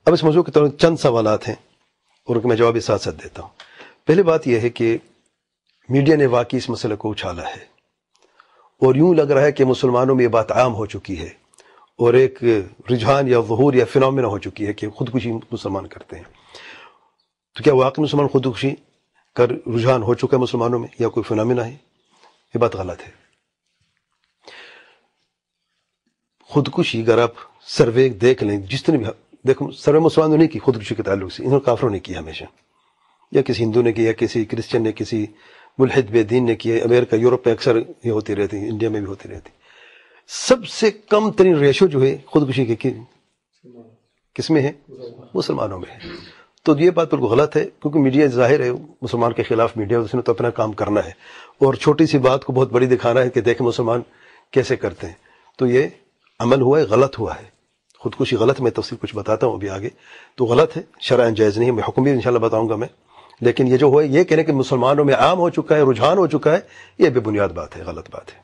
اب اس موضوع کے طور چند سوالات ہیں اور ان کے میں جواب ساتھ ساتھ دیتا ہوں. پہلی بات یہ ہے کہ میڈیا نے واقعی اس مسئلے کو اچھالا ہے اور یوں لگ رہا ہے کہ مسلمانوں میں یہ بات عام ہو چکی ہے اور ایک رجحان یا ظہور یا فنومینا ہو چکی ہے کہ خودکشی مسلمان کرتے ہیں. تو کیا واقعی مسلمان خودکشی کا رجحان ہو چکا ہے مسلمانوں میں یا کوئی فنومینا ہے؟ یہ بات غلط ہے. خودکشی اگر آپ سروے دیکھ لیں، جس نے بھی دیکھو سروے مسلمانوں نے نہیں کی خودکشی کے تعلق سے، انہوں نے کافروں نے کی ہمیشہ، یا کسی ہندو نے کی، یا کسی کرسچن نے، کسی ملحد بے دین نے کی. امریکہ یورپ میں اکثر یہ ہوتی رہتی، انڈیا میں بھی ہوتی رہتی. سب سے کم ترین ریشو جو ہے خودکشی کے کس میں ہے؟ مسلمانوں میں ہے. تو یہ بات بالکل غلط ہے، کیونکہ میڈیا ظاہر ہے مسلمان کے خلاف میڈیا، اس نے تو اپنا کام کرنا ہے اور چھوٹی سی بات کو بہت بڑی دکھانا ہے کہ دیکھیں مسلمان کیسے کرتے ہیں. تو یہ عمل ہوا ہے، غلط ہوا ہے. خودکشی غلط، میں تفصیل کچھ بتاتا ہوں ابھی آگے. تو غلط ہے، شرعاً جائز نہیں ہے. میں حکم بھی انشاءاللہ بتاؤں گا میں. لیکن یہ جو ہوا ہے، یہ کہنے کہ مسلمانوں میں عام ہو چکا ہے، رجحان ہو چکا ہے، یہ بے بنیاد بات ہے، غلط بات ہے.